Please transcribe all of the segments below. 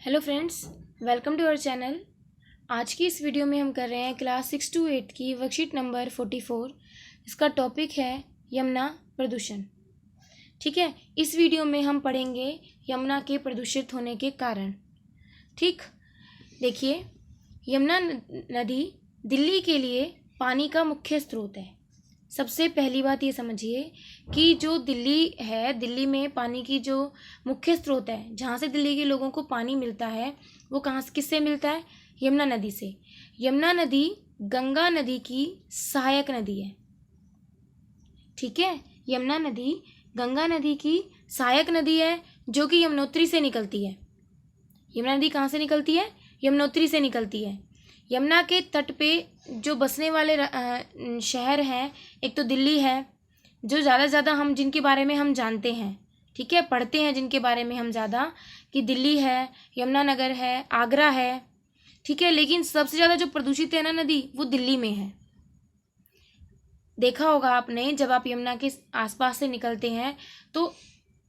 Hello friends, welcome to our channel. आज की इस वीडियो में हम कर रहे हैं क्लास 6 to 8 की वर्कशीट नंबर 44। इसका टॉपिक है यमुना प्रदूषण। ठीक है, इस वीडियो में हम पढ़ेंगे यमुना के प्रदूषित होने के कारण। ठीक, देखिए, यमुना नदी दिल्ली के लिए पानी का मुख्य स्रोत है। सबसे पहली बात ये समझिए कि जो दिल्ली है, दिल्ली में पानी की जो मुख्य स्रोत है, जहाँ से दिल्ली के लोगों को पानी मिलता है, वो कहाँ से किससे मिलता है? यमुना नदी से। यमुना नदी गंगा नदी की सहायक नदी है। ठीक है, यमुना नदी गंगा नदी की सहायक नदी है, जो कि यमुनोत्री से निकलती है। यमुना नदी कहाँ से निकलती है? यमुनोत्री से निकलती है। यमुना के तट पे जो बसने वाले शहर हैं, एक तो दिल्ली है, जो ज़्यादा से ज़्यादा हम जिनके बारे में हम जानते हैं, ठीक है, पढ़ते हैं जिनके बारे में हम ज़्यादा, कि दिल्ली है, यमुनानगर है, आगरा है। ठीक है, लेकिन सबसे ज़्यादा जो प्रदूषित है ना नदी, वो दिल्ली में है। देखा होगा आपने, जब आप यमुना के आसपास से निकलते हैं तो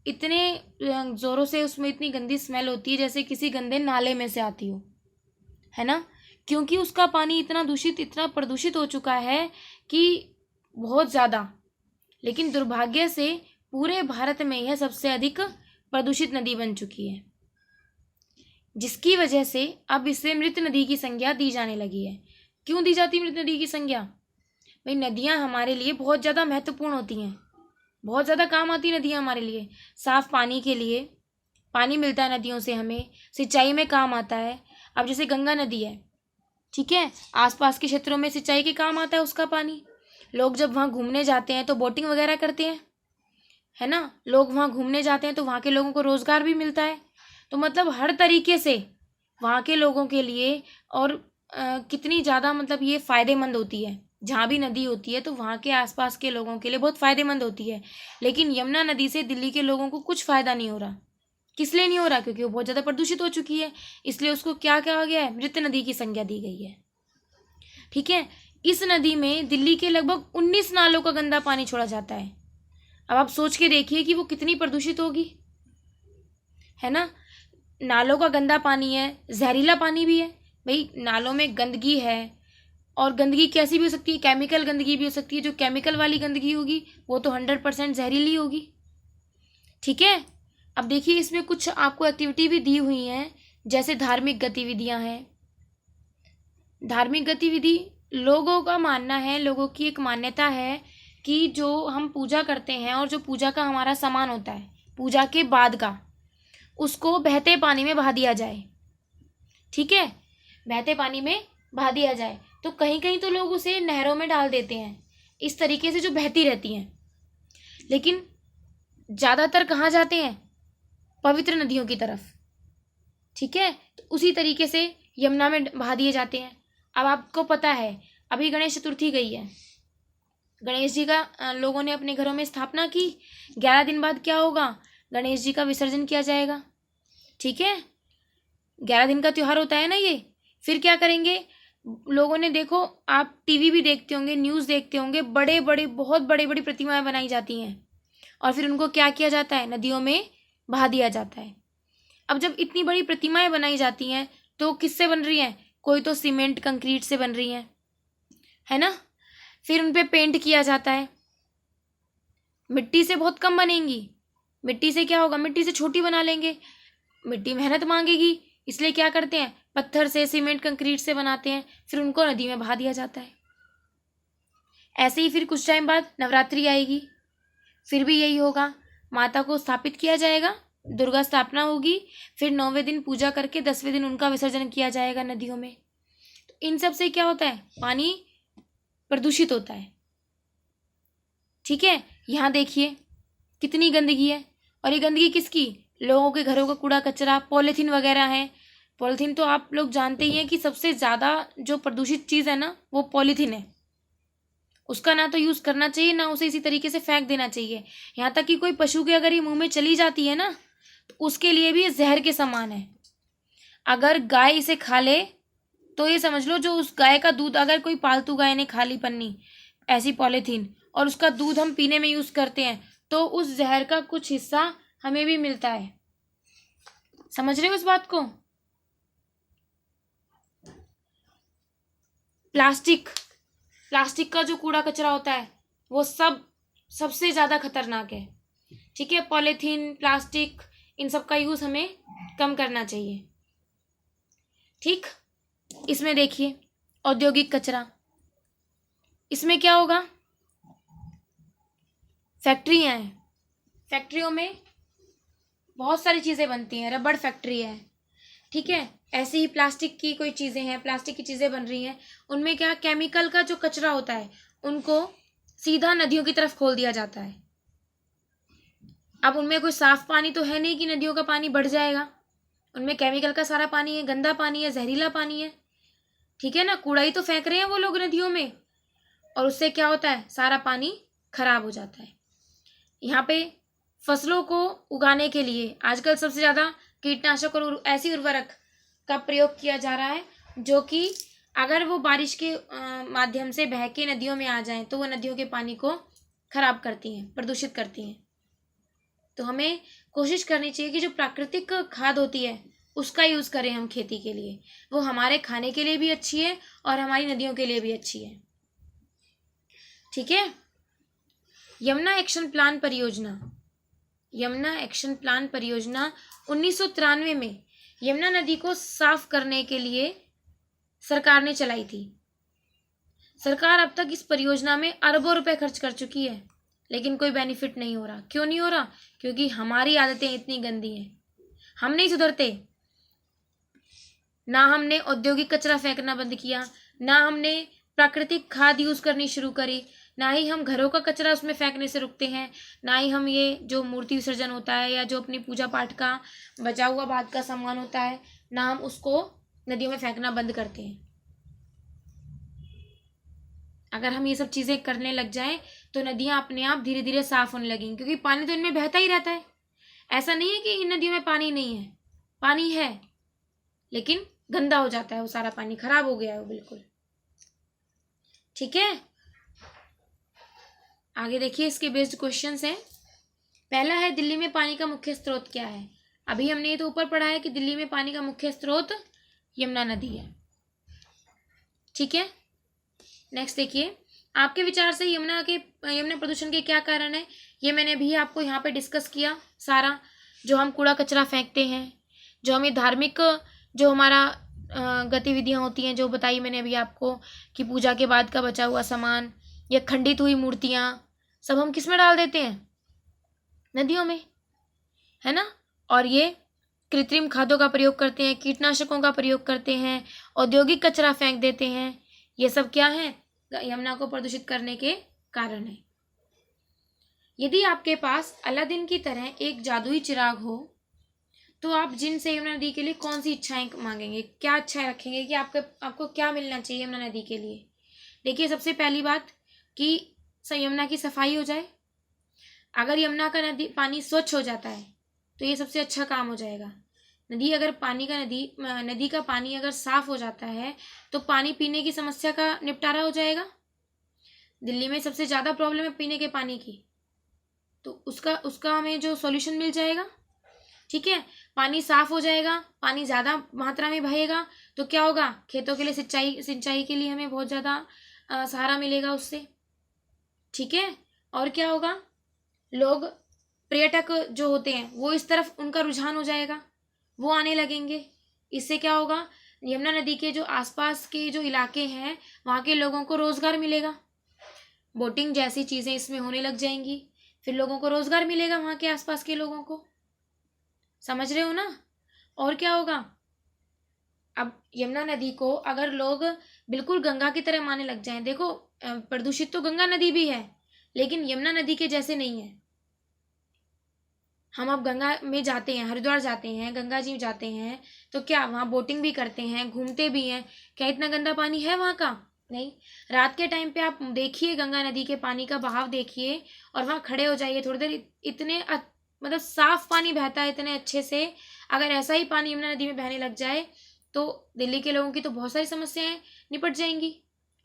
इतने ज़ोरों से उसमें इतनी गंदी स्मेल होती है, जैसे किसी गंदे नाले में से आती हो, है ना? क्योंकि उसका पानी इतना दूषित, इतना प्रदूषित हो चुका है कि बहुत ज़्यादा। लेकिन दुर्भाग्य से पूरे भारत में यह सबसे अधिक प्रदूषित नदी बन चुकी है, जिसकी वजह से अब इसे मृत नदी की संज्ञा दी जाने लगी है। क्यों दी जाती है मृत नदी की संज्ञा? भाई, नदियाँ हमारे लिए बहुत ज़्यादा महत्वपूर्ण होती हैं, बहुत ज़्यादा काम आती है नदियाँ हमारे लिए। साफ़ पानी के लिए पानी मिलता है नदियों से, हमें सिंचाई में काम आता है। अब जैसे गंगा नदी है, ठीक है, आसपास के क्षेत्रों में सिंचाई के काम आता है उसका पानी। लोग जब वहाँ घूमने जाते हैं तो बोटिंग वगैरह करते हैं, है ना? लोग वहाँ घूमने जाते हैं तो वहाँ के लोगों को रोज़गार भी मिलता है। तो मतलब हर तरीके से वहाँ के लोगों के लिए और कितनी ज़्यादा मतलब ये फ़ायदेमंद होती है। जहाँ भी नदी होती है तो वहाँ के आसपास के लोगों के लिए बहुत फ़ायदेमंद होती है। लेकिन यमुना नदी से दिल्ली के लोगों को कुछ फ़ायदा नहीं हो रहा। किस लिए नहीं हो रहा? क्योंकि वो बहुत ज़्यादा प्रदूषित हो चुकी है, इसलिए उसको क्या कहा गया है? मृत नदी की संज्ञा दी गई है। ठीक है, इस नदी में दिल्ली के लगभग 19 नालों का गंदा पानी छोड़ा जाता है। अब आप सोच के देखिए कि वो कितनी प्रदूषित होगी, है ना? नालों का गंदा पानी है, जहरीला पानी भी है। भाई, नालों में गंदगी है, और गंदगी कैसी भी हो सकती है? केमिकल गंदगी भी हो सकती है। जो केमिकल वाली गंदगी होगी वो तो 100% जहरीली होगी। ठीक है, अब देखिए, इसमें कुछ आपको एक्टिविटी भी दी हुई हैं, जैसे धार्मिक गतिविधियां हैं। धार्मिक गतिविधि, लोगों का मानना है, लोगों की एक मान्यता है कि जो हम पूजा करते हैं और जो पूजा का हमारा सामान होता है, पूजा के बाद का, उसको बहते पानी में बहा दिया जाए। ठीक है, बहते पानी में बहा दिया जाए। तो कहीं कहीं तो लोग उसे नहरों में डाल देते हैं, इस तरीके से, जो बहती रहती हैं। लेकिन ज़्यादातर कहाँ जाते हैं? पवित्र नदियों की तरफ। ठीक है, तो उसी तरीके से यमुना में बहा दिए जाते हैं। अब आपको पता है, अभी गणेश चतुर्थी गई है, गणेश जी का लोगों ने अपने घरों में स्थापना की। 11 दिन बाद क्या होगा? गणेश जी का विसर्जन किया जाएगा। ठीक है, 11 दिन का त्यौहार होता है ना ये। फिर क्या करेंगे लोगों ने? देखो, आप टीवी भी देखते होंगे, न्यूज़ देखते होंगे, बड़े बड़े, बहुत बड़ी बड़ी प्रतिमाएं बनाई जाती हैं, और फिर उनको क्या किया जाता है? नदियों में बहा दिया जाता है। अब जब इतनी बड़ी प्रतिमाएं बनाई जाती हैं तो किससे बन रही हैं? कोई तो सीमेंट कंक्रीट से बन रही हैं, है ना? फिर उन पे पेंट किया जाता है। मिट्टी से बहुत कम बनेंगी। मिट्टी से क्या होगा? मिट्टी से छोटी बना लेंगे। मिट्टी मेहनत मांगेगी, इसलिए क्या करते हैं? पत्थर से, सीमेंट कंक्रीट से बनाते हैं, फिर उनको नदी में बहा दिया जाता है। ऐसे ही फिर कुछ टाइम बाद नवरात्रि आएगी, फिर भी यही होगा। माता को स्थापित किया जाएगा, दुर्गा स्थापना होगी, फिर 9वें दिन पूजा करके 10वें दिन उनका विसर्जन किया जाएगा नदियों में। तो इन सब से क्या होता है? पानी प्रदूषित होता है। ठीक है, यहाँ देखिए कितनी गंदगी है, और ये गंदगी किसकी? लोगों के घरों का कूड़ा कचरा, पॉलीथीन वगैरह है। पॉलीथीन तो आप लोग जानते ही हैं कि सबसे ज़्यादा जो प्रदूषित चीज़ है ना, वो पॉलीथीन है। उसका ना तो यूज़ करना चाहिए, ना उसे इसी तरीके से फेंक देना चाहिए। यहाँ तक कि कोई पशु के अगर ये मुंह में चली जाती है ना, तो उसके लिए भी ये जहर के समान है। अगर गाय इसे खा ले तो ये समझ लो, जो उस गाय का दूध, अगर कोई पालतू गाय ने खा ली पन्नी ऐसी पॉलीथीन, और उसका दूध हम पीने में यूज़ करते हैं, तो उस जहर का कुछ हिस्सा हमें भी मिलता है। समझ रहे हो इस बात को? प्लास्टिक का जो कूड़ा कचरा होता है वो सबसे ज़्यादा खतरनाक है। ठीक है, पॉलीथीन, प्लास्टिक, इन सब का यूज़ हमें कम करना चाहिए। ठीक, इसमें देखिए औद्योगिक कचरा, इसमें क्या होगा, फैक्ट्रियाँ हैं, फैक्ट्रियों में बहुत सारी चीज़ें बनती हैं, रबड़ फैक्ट्री है, ठीक है, ऐसे ही प्लास्टिक की कोई चीज़ें हैं, प्लास्टिक की चीज़ें बन रही हैं, उनमें क्या केमिकल का जो कचरा होता है उनको सीधा नदियों की तरफ खोल दिया जाता है। अब उनमें कोई साफ पानी तो है नहीं कि नदियों का पानी बढ़ जाएगा, उनमें केमिकल का सारा पानी है, गंदा पानी है, जहरीला पानी है। ठीक है ना, कूड़ा ही तो फेंक रहे हैं वो लोग नदियों में, और उससे क्या होता है, सारा पानी खराब हो जाता है। यहाँ पे फसलों को उगाने के लिए आजकल सबसे ज़्यादा कीटनाशक और ऐसी उर्वरक का प्रयोग किया जा रहा है जो कि अगर वो बारिश के माध्यम से बह के नदियों में आ जाएं तो वो नदियों के पानी को खराब करती हैं, प्रदूषित करती हैं। तो हमें कोशिश करनी चाहिए कि जो प्राकृतिक खाद होती है उसका यूज़ करें हम खेती के लिए, वो हमारे खाने के लिए भी अच्छी है और हमारी नदियों के लिए भी अच्छी है। ठीक है, यमुना एक्शन प्लान परियोजना, यमुना एक्शन प्लान परियोजना 1993 में यमुना नदी को साफ करने के लिए सरकार ने चलाई थी। सरकार अब तक इस परियोजना में अरबों रुपए खर्च कर चुकी है, लेकिन कोई बेनिफिट नहीं हो रहा। क्यों नहीं हो रहा? क्योंकि हमारी आदतें इतनी गंदी हैं, हम नहीं सुधरते। ना हमने औद्योगिक कचरा फेंकना बंद किया, ना हमने प्राकृतिक खाद यूज करनी शुरू करी, ना ही हम घरों का कचरा उसमें फेंकने से रुकते हैं, ना ही हम ये जो मूर्ति विसर्जन होता है या जो अपनी पूजा पाठ का बचा हुआ बाद का सामान होता है, ना हम उसको नदियों में फेंकना बंद करते हैं। अगर हम ये सब चीज़ें करने लग जाएं तो नदियाँ अपने आप धीरे धीरे साफ होने लगेंगी, क्योंकि पानी तो इनमें बहता ही रहता है। ऐसा नहीं है कि इन नदियों में पानी नहीं है, पानी है, लेकिन गंदा हो जाता है, वो सारा पानी खराब हो गया है वो बिल्कुल। ठीक है, आगे देखिए, इसके बेस्ड क्वेश्चंस हैं। पहला है, दिल्ली में पानी का मुख्य स्रोत क्या है? अभी हमने ये तो ऊपर पढ़ा है कि दिल्ली में पानी का मुख्य स्रोत यमुना नदी है। ठीक है, नेक्स्ट देखिए, आपके विचार से यमुना प्रदूषण के क्या कारण है? ये मैंने भी आपको यहाँ पे डिस्कस किया सारा। जो हम कूड़ा कचरा फेंकते हैं, जो हमें धार्मिक जो हमारा गतिविधियाँ होती हैं, जो बताई मैंने अभी आपको कि पूजा के बाद का बचा हुआ सामान या खंडित हुई मूर्तियाँ, सब हम किस में डाल देते हैं? नदियों में, है ना। और ये कृत्रिम खादों का प्रयोग करते हैं, कीटनाशकों का प्रयोग करते हैं, औद्योगिक कचरा फेंक देते हैं। ये सब क्या है? यमुना को प्रदूषित करने के कारण है। यदि आपके पास अलादीन की तरह एक जादुई चिराग हो तो आप जिन से यमुना नदी के लिए कौन सी इच्छाएं मांगेंगे? क्या इच्छाएं रखेंगे कि आपको क्या मिलना चाहिए यमुना नदी के लिए? देखिए, सबसे पहली बात कि यमुना की सफाई हो जाए। अगर यमुना का पानी स्वच्छ हो जाता है तो ये सबसे अच्छा काम हो जाएगा। नदी का पानी अगर साफ हो जाता है तो पानी पीने की समस्या का निपटारा हो जाएगा। दिल्ली में सबसे ज़्यादा प्रॉब्लम है पीने के पानी की, तो उसका हमें जो सॉल्यूशन मिल जाएगा। ठीक है, पानी साफ हो जाएगा, पानी ज़्यादा मात्रा में बहेगा तो क्या होगा? खेतों के लिए सिंचाई के लिए हमें बहुत ज़्यादा सहारा मिलेगा उससे। ठीक है, और क्या होगा? लोग, पर्यटक जो होते हैं वो इस तरफ उनका रुझान हो जाएगा, वो आने लगेंगे। इससे क्या होगा? यमुना नदी के जो आसपास के जो इलाके हैं वहाँ के लोगों को रोज़गार मिलेगा। बोटिंग जैसी चीज़ें इसमें होने लग जाएंगी, फिर लोगों को रोज़गार मिलेगा, वहाँ के आसपास के लोगों को। समझ रहे हो ना? और क्या होगा? अब यमुना नदी को अगर लोग बिल्कुल गंगा की तरह मानने लग जाएं, देखो प्रदूषित तो गंगा नदी भी है लेकिन यमुना नदी के जैसे नहीं है। हम अब गंगा में जाते हैं, हरिद्वार जाते हैं, गंगा जी जाते हैं तो क्या वहाँ बोटिंग भी करते हैं, घूमते भी हैं, क्या इतना गंदा पानी है वहाँ का? नहीं। रात के टाइम पे आप देखिए गंगा नदी के पानी का बहाव देखिए और वहाँ खड़े हो जाइए थोड़ी देर, इतने मतलब साफ पानी बहता है इतने अच्छे से। अगर ऐसा ही पानी यमुना नदी में बहने लग जाए तो दिल्ली के लोगों की तो बहुत सारी समस्याएं निपट जाएंगी,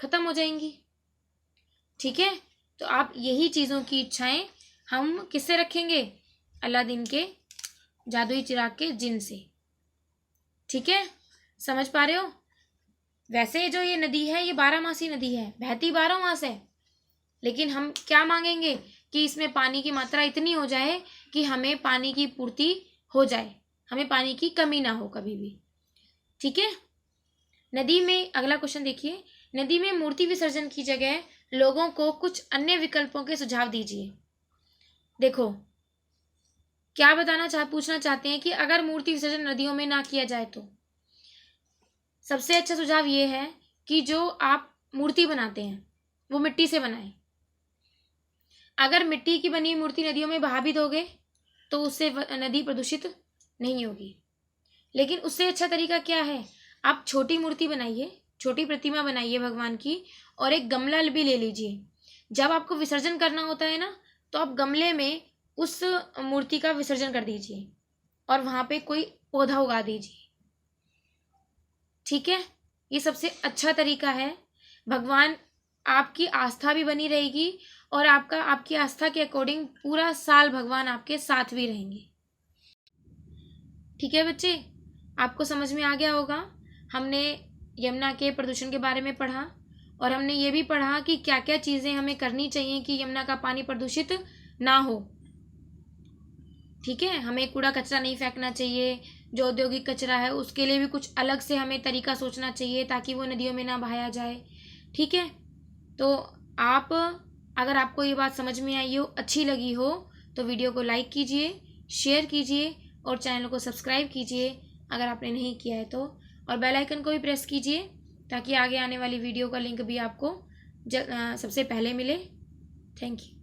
खत्म हो जाएंगी। ठीक है, तो आप यही चीज़ों की इच्छाएं हम किससे रखेंगे? अलादीन के जादुई चिराग के जिन से। ठीक है, समझ पा रहे हो? वैसे जो ये नदी है ये 12 मासी नदी है, बहती 12 मास है, लेकिन हम क्या मांगेंगे कि इसमें पानी की मात्रा इतनी हो जाए कि हमें पानी की पूर्ति हो जाए, हमें पानी की कमी ना हो कभी भी। ठीक है। नदी में अगला क्वेश्चन देखिए, नदी में मूर्ति विसर्जन की जगह लोगों को कुछ अन्य विकल्पों के सुझाव दीजिए। देखो क्या पूछना चाहते हैं कि अगर मूर्ति विसर्जन नदियों में ना किया जाए तो सबसे अच्छा सुझाव ये है कि जो आप मूर्ति बनाते हैं वो मिट्टी से बनाएं। अगर मिट्टी की बनी मूर्ति नदियों में बहा भी दोगे तो उससे नदी प्रदूषित नहीं होगी। लेकिन उससे अच्छा तरीका क्या है, आप छोटी मूर्ति बनाइए, छोटी प्रतिमा बनाइए भगवान की, और एक गमला भी ले लीजिए। जब आपको विसर्जन करना होता है ना, तो आप गमले में उस मूर्ति का विसर्जन कर दीजिए और वहां पे कोई पौधा उगा दीजिए। ठीक है, ये सबसे अच्छा तरीका है। भगवान आपकी आस्था भी बनी रहेगी और आपकी आस्था के अकॉर्डिंग पूरा साल भगवान आपके साथ भी रहेंगे। ठीक है बच्चे, आपको समझ में आ गया होगा। हमने यमुना के प्रदूषण के बारे में पढ़ा और हमने ये भी पढ़ा कि क्या क्या चीज़ें हमें करनी चाहिए कि यमुना का पानी प्रदूषित ना हो। ठीक है, हमें कूड़ा कचरा नहीं फेंकना चाहिए, जो औद्योगिक कचरा है उसके लिए भी कुछ अलग से हमें तरीका सोचना चाहिए ताकि वो नदियों में ना बहाया जाए। ठीक है, तो आप अगर आपको ये बात समझ में आई हो, अच्छी लगी हो, तो वीडियो को लाइक कीजिए, शेयर कीजिए और चैनल को सब्सक्राइब कीजिए अगर आपने नहीं किया है तो, और बेल आइकन को भी प्रेस कीजिए ताकि आगे आने वाली वीडियो का लिंक भी आपको सबसे पहले मिले। Thank you.